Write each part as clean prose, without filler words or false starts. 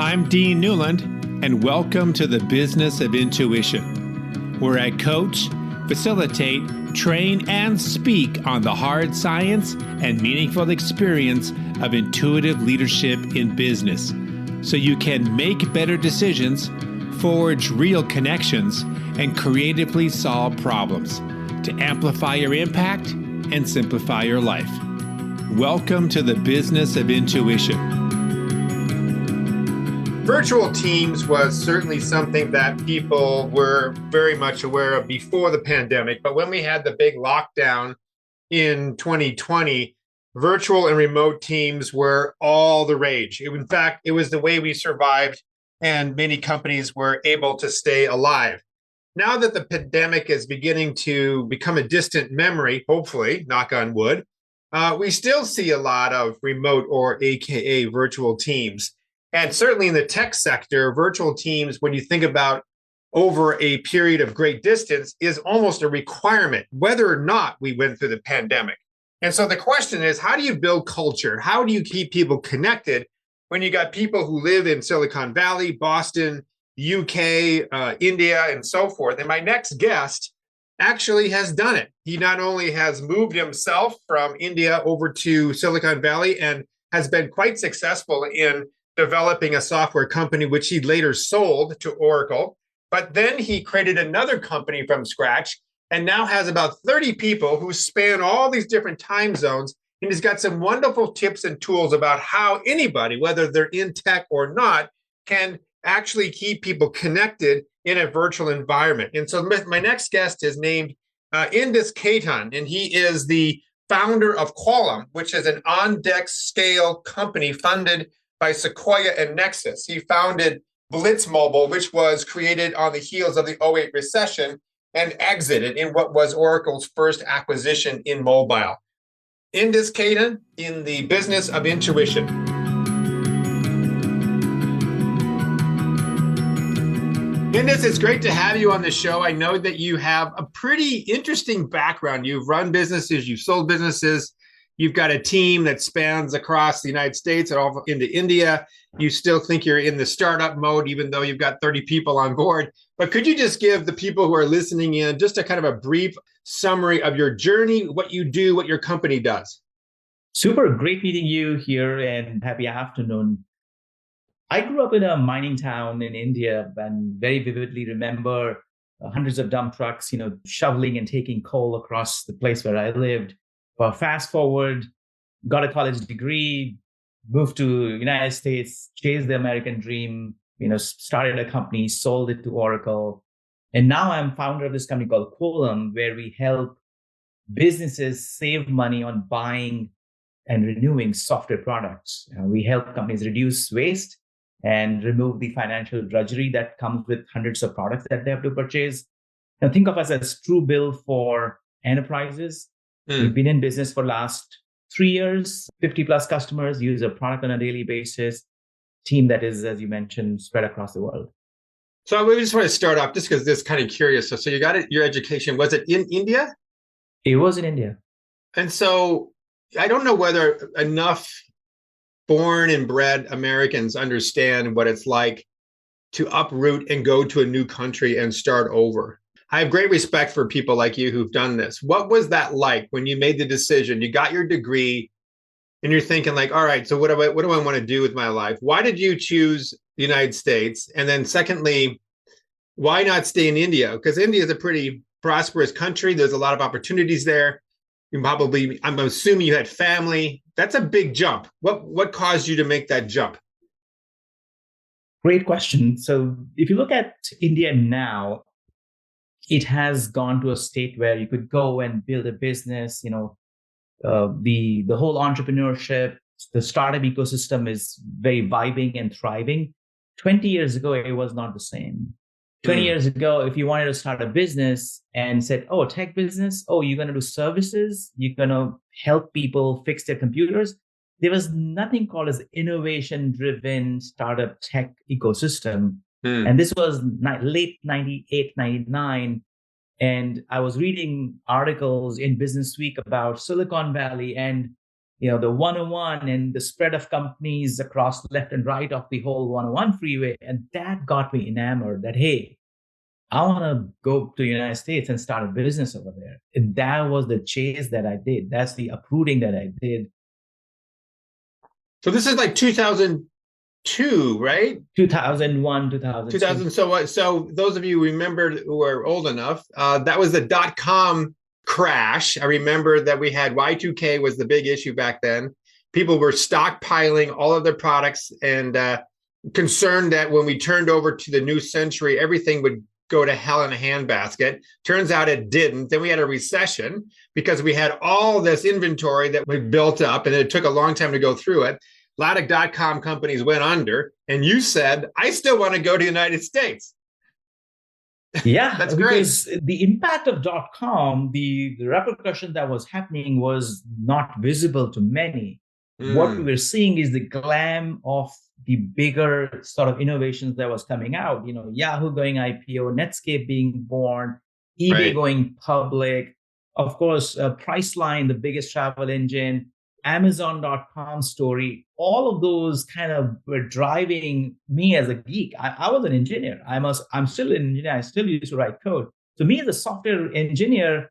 I'm Dean Newlund, and welcome to the Business of Intuition, where I coach, facilitate, train, and speak on the hard science and meaningful experience of intuitive leadership in business, so you can make better decisions, forge real connections, and creatively solve problems to amplify your impact and simplify your life. Welcome to the Business of Intuition. Virtual teams was certainly something that people were very much aware of before the pandemic. But when we had the big lockdown in 2020, virtual and remote teams were all the rage. In fact, it was the way we survived, and many companies were able to stay alive. Now that the pandemic is beginning to become a distant memory, hopefully, knock on wood, we still see a lot of remote or AKA virtual teams. And certainly in the tech sector, virtual teams, when you think about over a period of great distance, is almost a requirement, whether or not we went through the pandemic. And so the question is, how do you build culture? How do you keep people connected when you got people who live in Silicon Valley, Boston, UK, India, and so forth? And my next guest actually has done it. He not only has moved himself from India over to Silicon Valley and has been quite successful in developing a software company, which he later sold to Oracle, but then he created another company from scratch and now has about 30 people who span all these different time zones. And he's got some wonderful tips and tools about how anybody, whether they're in tech or not, can actually keep people connected in a virtual environment. And so my next guest is named Indus Khaitan, and he is the founder of Quolum, which is an on-deck scale company funded by Sequoia and Nexus. He founded Bitzer Mobile, which was created on the heels of the '08 recession and exited in what was Oracle's first acquisition in mobile. Indus Khaitan in the Business of Intuition. Indus, it's great to have you on the show. I know that you have a pretty interesting background. You've run businesses, you've sold businesses, you've got a team that spans across the United States and all into India. You still think you're in the startup mode, even though you've got 30 people on board. But could you just give the people who are listening in just a kind of a brief summary of your journey, what you do, what your company does? Super great meeting you here, and happy afternoon. I grew up in a mining town in India and very vividly remember hundreds of dump trucks, shoveling and taking coal across the place where I lived. But fast forward, got a college degree, moved to United States, chased the American dream, started a company, sold it to Oracle. And now I'm founder of this company called Quolum, where we help businesses save money on buying and renewing software products. We help companies reduce waste and remove the financial drudgery that comes with hundreds of products that they have to purchase. Now, think of us as true bill for enterprises. We've been in business for the last 3 years, 50 plus customers, use a product on a daily basis, team that is, as you mentioned, spread across the world. So we just want to start off just because this is kind of curious. So you got it, your education, was it in India? It was in India. And so I don't know whether enough born and bred Americans understand what it's like to uproot and go to a new country and start over. I have great respect for people like you who've done this. What was that like when you made the decision? You got your degree and you're thinking like, all right, so what do I want to do with my life? Why did you choose the United States? And then secondly, why not stay in India? Because India is a pretty prosperous country. There's a lot of opportunities there. I'm assuming you had family. That's a big jump. What caused you to make that jump? Great question. So if you look at India now, it has gone to a state where you could go and build a business. The whole entrepreneurship, the startup ecosystem is very vibing and thriving. 20 years ago, it was not the same. 20 years ago, if you wanted to start a business and said, oh, tech business, oh, you're going to do services, you're going to help people fix their computers. There was nothing called as innovation-driven startup tech ecosystem. And this was late 98, 99. And I was reading articles in Business Week about Silicon Valley and the 101 and the spread of companies across left and right of the whole 101 freeway. And that got me enamored that, hey, I want to go to the United States and start a business over there. And that was the chase that I did. That's the uprooting that I did. So this is like 2002, right? 2001, 2002. 2000. So those of you who remember who are old enough, that was the dot-com crash. I remember that we had Y2K was the big issue back then. People were stockpiling all of their products and concerned that when we turned over to the new century, everything would go to hell in a handbasket. Turns out it didn't. Then we had a recession because we had all this inventory that we built up, and it took a long time to go through it. A lot of dot-com companies went under, and you said, I still want to go to the United States. Yeah, that's great. Because the impact of .com, the repercussion that was happening was not visible to many. What we were seeing is the glam of the bigger sort of innovations that was coming out. Yahoo going IPO, Netscape being born, eBay going public, of course, Priceline, the biggest travel engine, Amazon.com story. All of those kind of were driving me as a geek. I was an engineer. I'm still an engineer. I still used to write code. So me as a software engineer,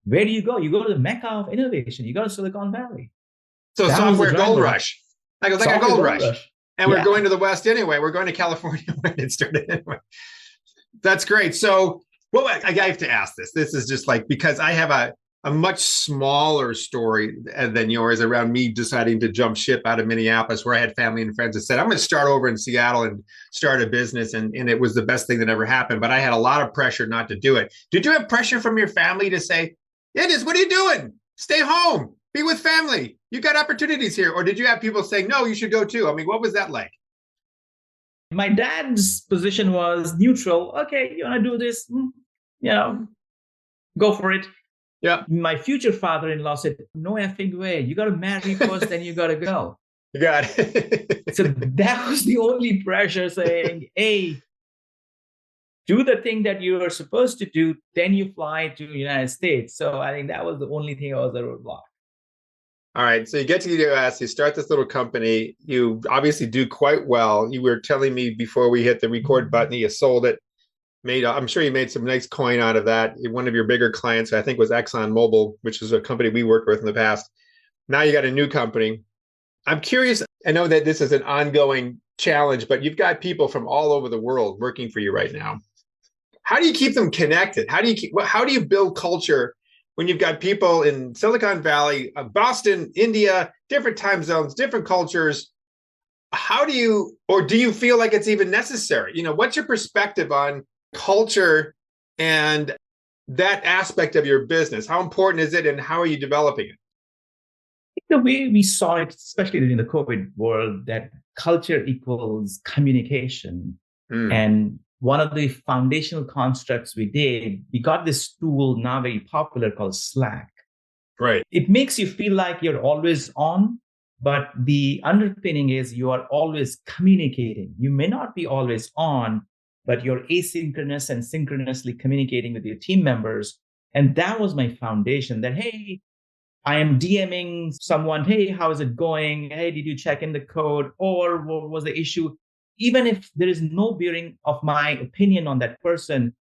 where do you go? You go to the mecca of innovation. You go to Silicon Valley. So that software gold rush. Like it was like a gold rush. And we're going to the West anyway. We're going to California when it started anyway. That's great. So I have to ask this. This is just like, because I have a much smaller story than yours around me deciding to jump ship out of Minneapolis, where I had family and friends that said, I'm going to start over in Seattle and start a business. And it was the best thing that ever happened. But I had a lot of pressure not to do it. Did you have pressure from your family to say, Indus, what are you doing? Stay home. Be with family. You got opportunities here. Or did you have people saying, no, you should go too? I mean, what was that like? My dad's position was neutral. Okay, you want to do this? Go for it. Yeah. My future father-in-law said, no effing way. You got to marry first, then you got to go. You got it. So that was the only pressure, saying, hey, do the thing that you are supposed to do, then you fly to the United States. So I think that was the only thing that was a roadblock. All right. So you get to the US, you start this little company. You obviously do quite well. You were telling me before we hit the record button, you sold it. I'm sure you made some nice coin out of that. One of your bigger clients, I think, was Mobile, which is a company we worked with in the past. Now you got a new company. I'm curious. I know that this is an ongoing challenge, but you've got people from all over the world working for you right now. How do you keep them connected? How do you build culture when you've got people in Silicon Valley, Boston, India, different time zones, different cultures? Do you feel like it's even necessary? What's your perspective on culture and that aspect of your business? How important is it, and how are you developing it? The way we saw it, especially in the COVID world, that culture equals communication. And one of the foundational constructs we got this tool now very popular called Slack. Right. It makes you feel like you're always on, but the underpinning is you are always communicating. You may not be always on, but you're asynchronous and synchronously communicating with your team members. And that was my foundation, that, hey, I am DMing someone, hey, how is it going? Hey, did you check in the code? Or what was the issue? Even if there is no bearing of my opinion on that person,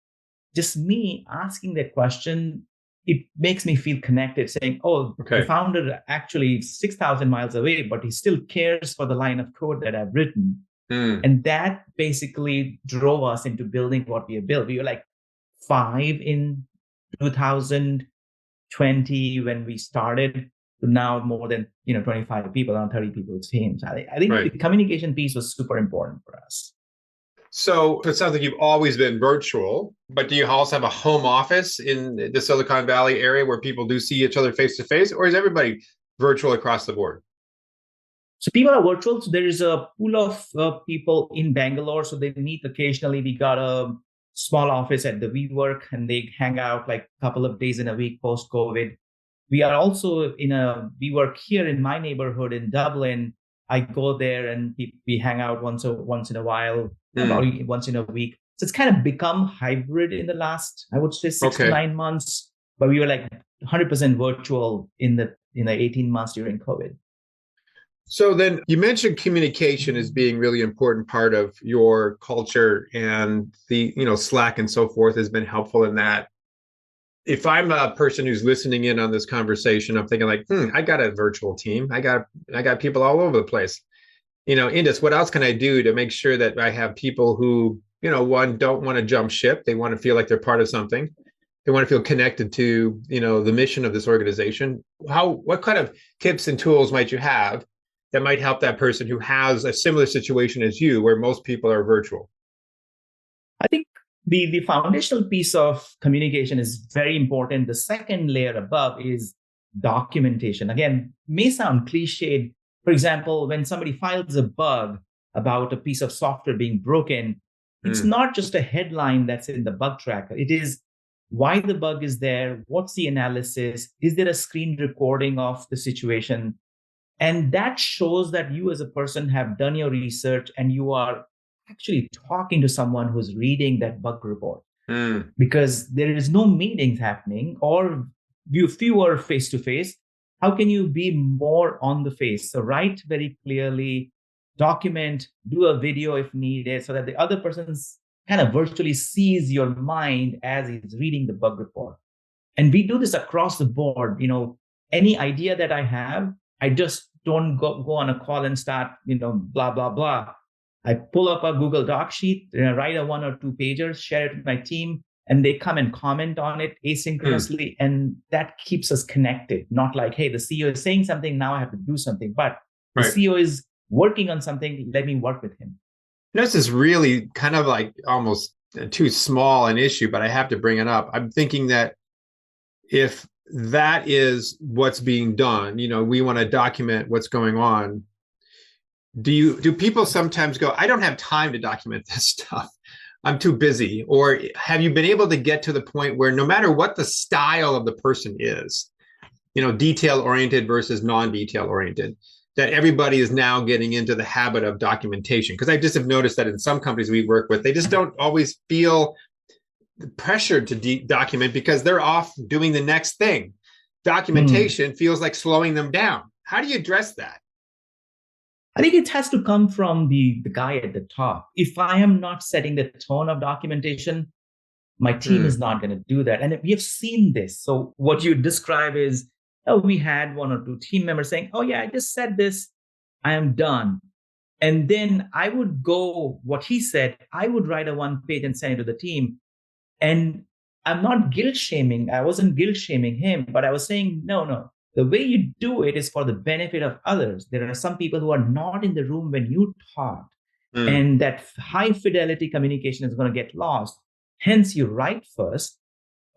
just me asking that question, it makes me feel connected, saying, oh, the founder actually 6,000 miles away, but he still cares for the line of code that I've written. And that basically drove us into building what we have built. We were like 5 in 2020 when we started, to now more than 25 people, around 30 people's teams. I think the communication piece was super important for us. So it sounds like you've always been virtual, but do you also have a home office in the Silicon Valley area where people do see each other face to face, or is everybody virtual across the board? So people are virtual. So there is a pool of people in Bangalore. So they meet occasionally. We got a small office at the WeWork, and they hang out like a couple of days in a week post-COVID. We are also in a WeWork here in my neighborhood in Dublin. I go there and we hang out once in a while, about once in a week. So it's kind of become hybrid in the last, I would say, 6 to 9 months. But we were like 100% virtual in the in the 18 months during COVID. So then you mentioned communication as being really important part of your culture, and the, Slack and so forth has been helpful in that. If I'm a person who's listening in on this conversation, I'm thinking like, I got a virtual team. I got people all over the place. Indus, what else can I do to make sure that I have people who, one, don't want to jump ship. They want to feel like they're part of something. They want to feel connected to, the mission of this organization. What kind of tips and tools might you have that might help that person who has a similar situation as you, where most people are virtual? I think the foundational piece of communication is very important. The second layer above is documentation. Again, may sound cliched. For example, when somebody files a bug about a piece of software being broken, it's not just a headline that's in the bug tracker. It is why the bug is there, what's the analysis, is there a screen recording of the situation? And that shows that you as a person have done your research and you are actually talking to someone who's reading that bug report. Because there is no meetings happening or fewer face-to-face. How can you be more on the face? So write very clearly, document, do a video if needed, so that the other person's kind of virtually sees your mind as he's reading the bug report. And we do this across the board. Any idea that I have, I just don't go on a call and start, blah, blah, blah. I pull up a Google Doc sheet, write a 1 or 2 pager, share it with my team, and they come and comment on it asynchronously. And that keeps us connected. Not like, hey, the CEO is saying something, now I have to do something. But the CEO is working on something, let me work with him. This is really kind of like almost too small an issue, but I have to bring it up. I'm thinking that if that is what's being done, we want to document what's going on. Do people sometimes go, I don't have time to document this stuff, I'm too busy? Or have you been able to get to the point where no matter what the style of the person is, detail oriented versus non-detail oriented, that everybody is now getting into the habit of documentation? Because I just have noticed that in some companies we work with, they just don't always feel pressured to document because they're off doing the next thing. Documentation feels like slowing them down. How do you address that? I think it has to come from the guy at the top. If I am not setting the tone of documentation, my team is not going to do that. And we have seen this. So what you describe is, we had 1 or 2 team members saying, oh yeah, I just said this, I am done. And then I would go, what he said, I would write a 1 page and send it to the team. And I'm not guilt shaming. I wasn't guilt shaming him, but I was saying, no. The way you do it is for the benefit of others. There are some people who are not in the room when you talked, and that high fidelity communication is going to get lost. Hence, you write first,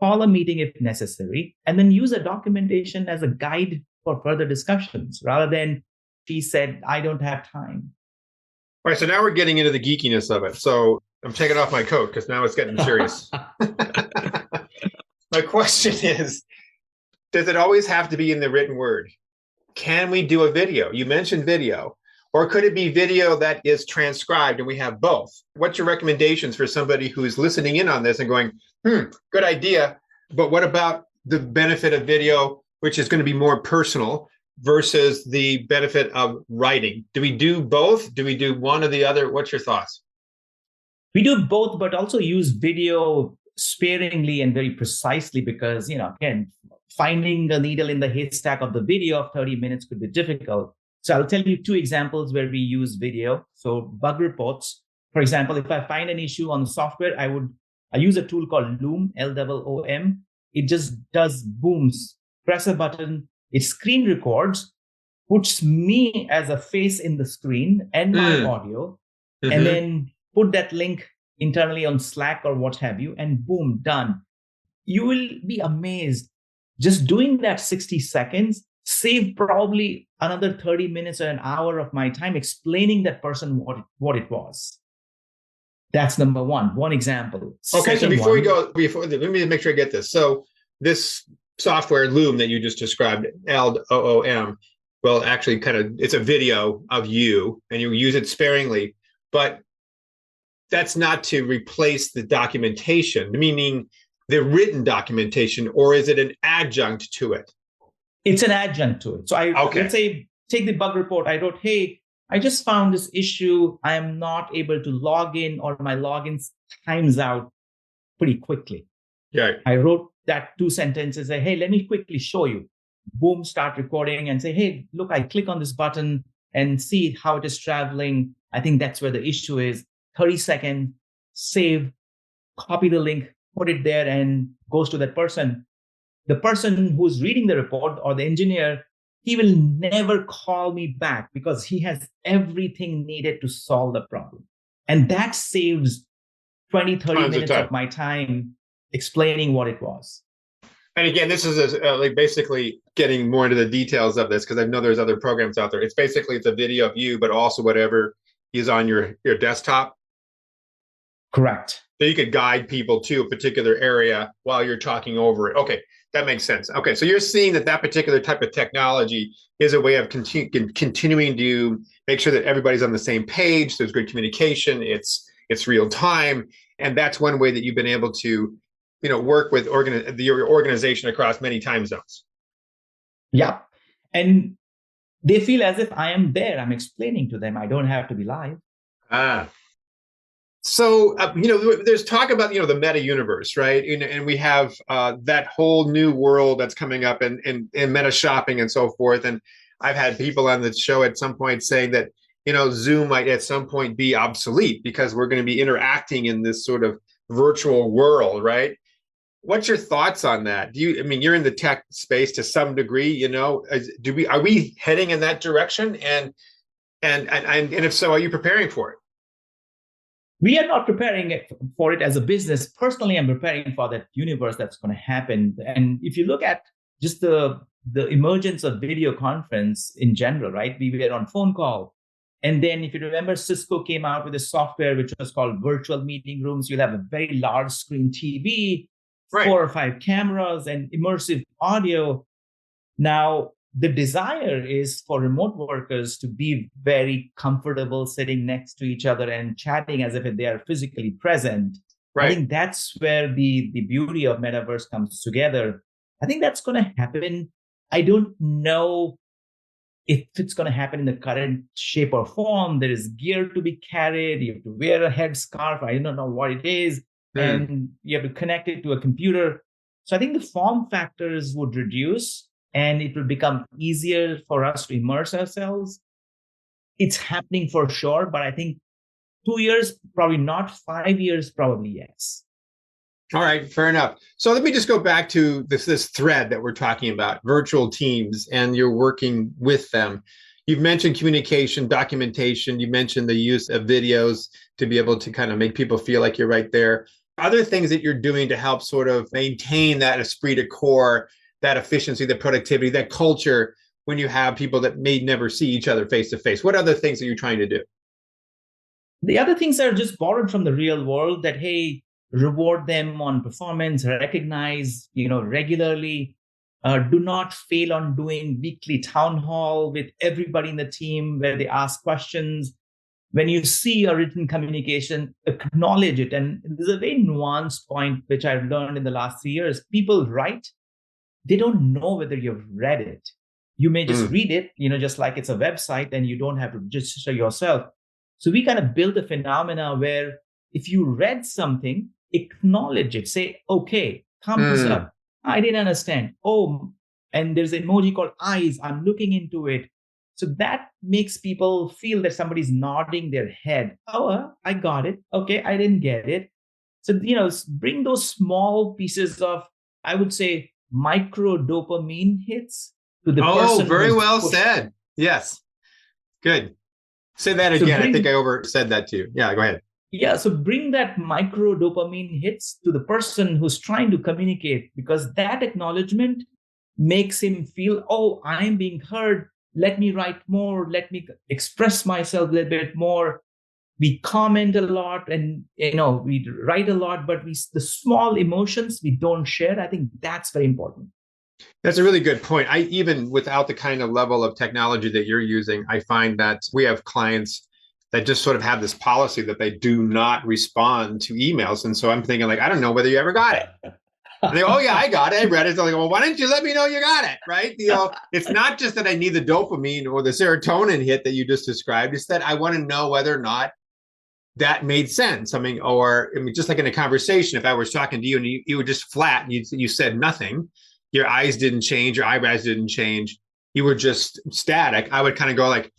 call a meeting if necessary, and then use a documentation as a guide for further discussions rather than she said, I don't have time. All right, so now we're getting into the geekiness of it. So I'm taking off my coat because now it's getting serious. My question is, does it always have to be in the written word? Can we do a video? You mentioned video. Or could it be video that is transcribed and we have both? What's your recommendations for somebody who's listening in on this and going, good idea, but what about the benefit of video, which is going to be more personal, versus the benefit of writing? Do we do both? Do we do one or the other? What's your thoughts? We do both, but also use video sparingly and very precisely because, again, finding the needle in the haystack of the video of 30 minutes could be difficult. So I'll tell you 2 examples where we use video. So bug reports, for example, if I find an issue on the software, I use a tool called Loom, Loom. It just does booms, press a button, it screen records, puts me as a face in the screen and my audio, and then put that link internally on Slack or what have you, and boom, done. You will be amazed. Just doing that 60 seconds saved probably another 30 minutes or an hour of my time explaining that person what it was. That's number one example. Okay, so before let me make sure I get this. So this software Loom that you just described, Loom, well, actually it's a video of you and you use it sparingly, but that's not to replace the documentation, meaning the written documentation, or is it an adjunct to it? It's an adjunct to it. So Okay. let's say, take the bug report. I wrote, hey, I just found this issue. I am not able to log in, or my login times out pretty quickly. Yeah. I wrote that 2 sentences, say, hey, let me quickly show you. Boom, start recording and say, hey, look, I click on this button and see how it is traveling. I think that's where the issue is. 30 seconds, save, copy the link, put it there, and goes to that person. The person who's reading the report, or the engineer, he will never call me back because he has everything needed to solve the problem. And that saves 20, 30 minutes of my time explaining what it was. And again, this is like basically getting more into the details of this, because I know there's other programs out there. It's a video of you, but also whatever is on your desktop. Correct. So you could guide people to a particular area while you're talking over it. Okay, that makes sense. Okay, so you're seeing that particular type of technology is a way of continuing to make sure that everybody's on the same page. There's good communication. It's real time, and that's one way that you've been able to, work with your organization across many time zones. Yeah, and they feel as if I am there. I'm explaining to them. I don't have to be live. So, there's talk about, the meta universe, right? And we have that whole new world that's coming up, and meta shopping and so forth. And I've had people on the show at some point saying that, Zoom might at some point be obsolete because we're going to be interacting in this sort of virtual world, right? What's your thoughts on that? You're in the tech space to some degree, are we heading in that direction? And if so, are you preparing for it? We are not preparing for it as a business. Personally, I'm preparing for that universe that's going to happen. And if you look at just the emergence of video conference in general, right? We were on phone call. And then if you remember, Cisco came out with a software which was called virtual meeting rooms. You'll have a very large screen TV, right, 4 or 5 cameras, and immersive audio. Now, the desire is for remote workers to be very comfortable sitting next to each other and chatting as if they are physically present. Right. I think that's where the beauty of metaverse comes together. I think that's going to happen. I don't know if it's going to happen in the current shape or form. There is gear to be carried. You have to wear a headscarf. I don't know what it is. And you have to connect it to a computer. So I think the form factors would reduce, and it will become easier for us to immerse ourselves. It's happening for sure, but I think 2 years, probably not. 5 years, probably yes. All right, fair enough. So let me just go back to this thread that we're talking about, virtual teams, and you're working with them. You've mentioned communication, documentation. You mentioned the use of videos to be able to kind of make people feel like you're right there. Other things that you're doing to help sort of maintain that esprit de corps, that efficiency, that productivity, that culture, when you have people that may never see each other face to face? What other things are you trying to do? The other things are just borrowed from the real world, that, hey, reward them on performance, recognize, regularly. Do not fail on doing weekly town hall with everybody in the team where they ask questions. When you see a written communication, acknowledge it. And there's a very nuanced point, which I've learned in the last 3 years. People write, they don't know whether you've read it. You may just read it, just like it's a website, and you don't have to register yourself. So we kind of build a phenomena where if you read something, acknowledge it. Say, okay, thumbs up. I didn't understand. Oh, and there's an emoji called eyes. I'm looking into it. So that makes people feel that somebody's nodding their head. Oh, I got it. Okay, I didn't get it. So, bring those small pieces of, I would say, micro dopamine hits to the person. Oh, very well said. Yes. Good. Say that again. I think I oversaid that too. Yeah, go ahead. Yeah, so bring that micro dopamine hits to the person who's trying to communicate, because that acknowledgement makes him feel, oh, I'm being heard. Let me write more. Let me express myself a little bit more. We comment a lot, and we write a lot, but the small emotions we don't share. I think that's very important. That's a really good point. Even without the kind of level of technology that you're using, I find that we have clients that just sort of have this policy that they do not respond to emails. And so I'm thinking, like, I don't know whether you ever got it. And they go, oh yeah, I got it. I read it. So they go, well, why didn't you let me know you got it? Right? It's not just that I need the dopamine or the serotonin hit that you just described. It's that I want to know whether or not that made sense. I mean, just like in a conversation, if I was talking to you and you were just flat and you said nothing, your eyes didn't change, your eyebrows didn't change, you were just static, I would kind of go like,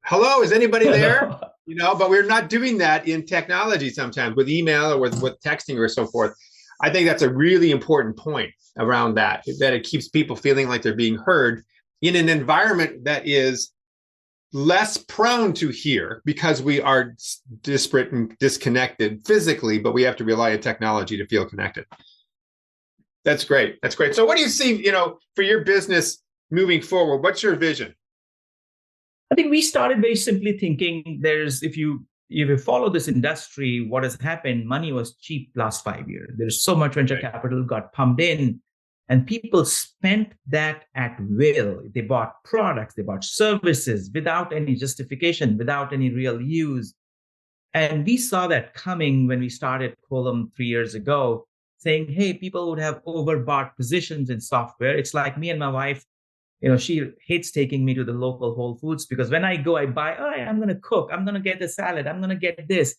hello, is anybody there? But we're not doing that in technology sometimes with email or with texting or so forth. I think that's a really important point around that it keeps people feeling like they're being heard in an environment that is less prone to hear because we are disparate and disconnected physically, but we have to rely on technology to feel connected. That's great. That's great. So what do you see, for your business moving forward? What's your vision? I think we started very simply thinking if you follow this industry, what has happened, money was cheap last 5 years. There's so much venture capital got pumped in. And people spent that at will. They bought products, they bought services without any justification, without any real use. And we saw that coming when we started Quolum 3 years ago, saying, hey, people would have overbought positions in software. It's like me and my wife, she hates taking me to the local Whole Foods because when I go, I buy, I'm going to cook, I'm going to get the salad, I'm going to get this.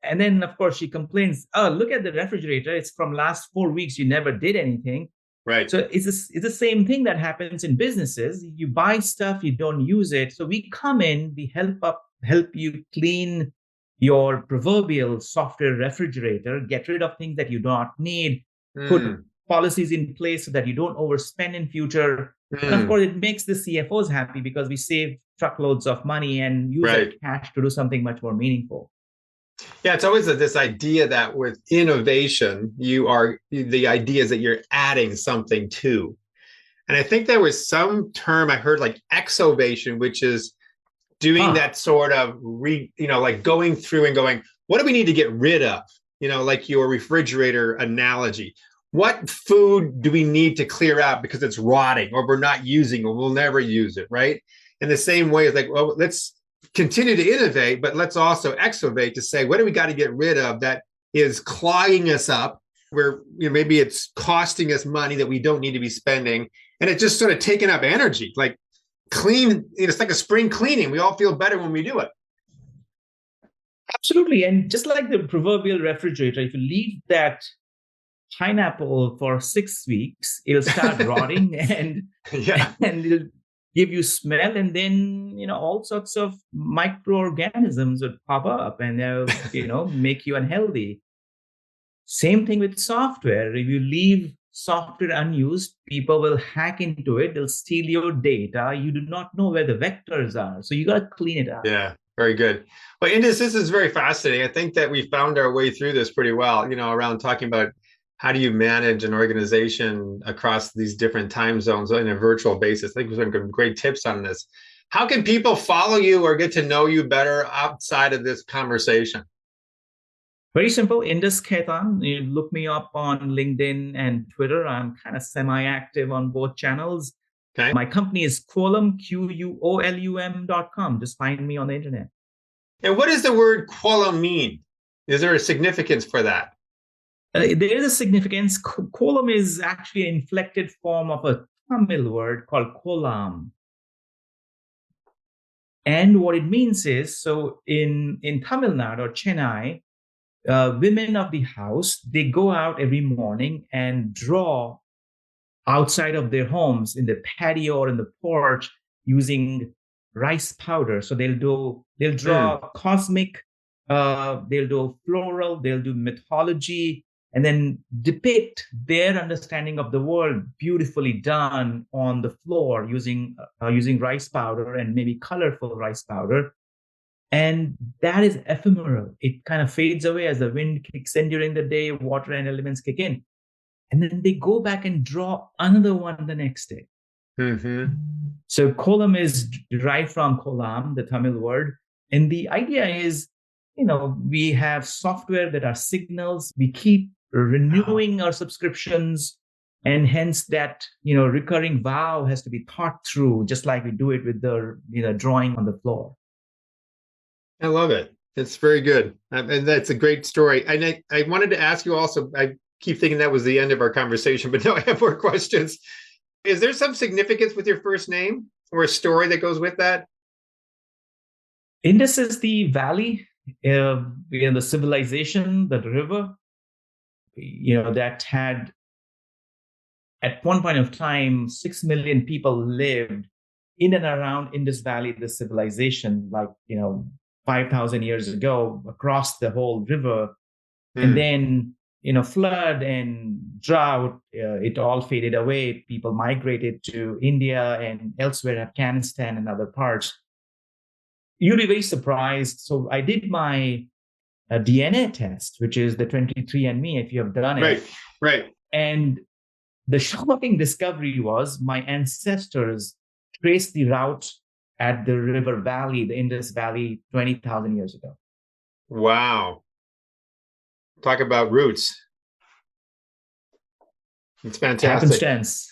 And then, of course, she complains, look at the refrigerator. It's from last 4 weeks. You never did anything. Right. So it's the same thing that happens in businesses. You buy stuff, you don't use it. So we come in, we help you clean your proverbial software refrigerator, get rid of things that you don't need, put policies in place so that you don't overspend in future. And of course, it makes the CFOs happy because we save truckloads of money and use that cash to do something much more meaningful. Yeah, it's always this idea that with innovation, the idea is that you're adding something to. And I think there was some term I heard like exovation, which is doing that sort of like going through and going, what do we need to get rid of? Like your refrigerator analogy. What food do we need to clear out because it's rotting or we're not using or we'll never use it, right? In the same way, it's like, well, let's continue to innovate, but let's also exovate to say, what do we got to get rid of that is clogging us up, where maybe it's costing us money that we don't need to be spending, and it's just sort of taking up energy, like clean. It's like a spring cleaning. We all feel better when we do it. Absolutely. And just like the proverbial refrigerator, if you leave that pineapple for 6 weeks, it'll start rotting and it'll give you smell, and then all sorts of microorganisms would pop up and they'll make you unhealthy. Same thing with software. If you leave software unused, people will hack into it, they'll steal your data. You do not know where the vectors are, so you got to clean it up. Yeah, very good. Well, Indus, this is very fascinating. I think that we found our way through this pretty well, around talking about how do you manage an organization across these different time zones on a virtual basis. I think there's some great tips on this. How can people follow you or get to know you better outside of this conversation? Very simple, Indus Khaitan. You look me up on LinkedIn and Twitter. I'm kind of semi-active on both channels. Okay. My company is Quolum, Quolum.com. Just find me on the internet. And what does the word Quolum mean? Is there a significance for that? There is a significance. Quolum is actually an inflected form of a Tamil word called Quolam. And what it means is, so in Tamil Nadu or Chennai, women of the house, they go out every morning and draw outside of their homes in the patio or in the porch using rice powder. So they'll draw cosmic, they'll do floral, they'll do mythology, and then depict their understanding of the world beautifully done on the floor using rice powder and maybe colorful rice powder. And that is ephemeral. It kind of fades away as the wind kicks in during the day, water and elements kick in. And then they go back and draw another one the next day. Mm-hmm. So Quolum is derived from Quolam, the Tamil word. And the idea is, we have software that are signals. We keep renewing our subscriptions. And hence that, recurring vow has to be thought through, just like we do it with the, drawing on the floor. I love it. It's very good. And that's a great story. And I wanted to ask you also, keep thinking that was the end of our conversation, but no, I have more questions. Is there some significance with your first name or a story that goes with that? Indus is the valley, the civilization, the river, that had, at one point of time, 6 million people lived in and around Indus Valley, the civilization, 5,000 years ago, across the whole river. And then, flood and drought, it all faded away. People migrated to India and elsewhere, Afghanistan and other parts. You'll be very surprised. So I did my DNA test, which is the 23andMe, if you have done it. Right. And the shocking discovery was my ancestors traced the route at the river valley, the Indus Valley, 20,000 years ago. Wow. Talk about roots. It's fantastic. Happenstance.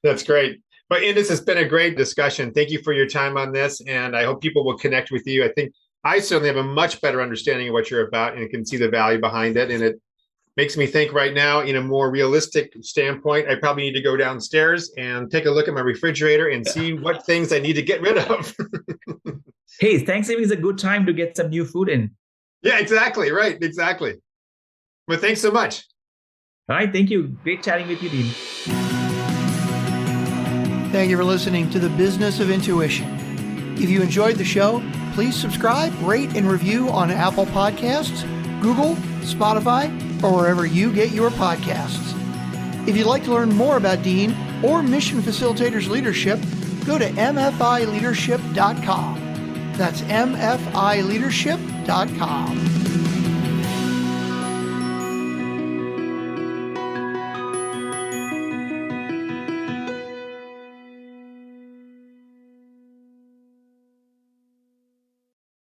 That's great. But Indus, has been a great discussion. Thank you for your time on this. And I hope people will connect with you. I think I certainly have a much better understanding of what you're about and can see the value behind it. And it makes me think right now, in a more realistic standpoint, I probably need to go downstairs and take a look at my refrigerator and see what things I need to get rid of. Hey, Thanksgiving is a good time to get some new food in. Yeah, exactly. Right. Exactly. Well, thanks so much. All right. Thank you. Great chatting with you, Dean. Thank you for listening to The Business of Intuition. If you enjoyed the show, please subscribe, rate, and review on Apple Podcasts, Google, Spotify, or wherever you get your podcasts. If you'd like to learn more about Dean or Mission Facilitators Leadership, go to mfileadership.com. That's mfileadership.com.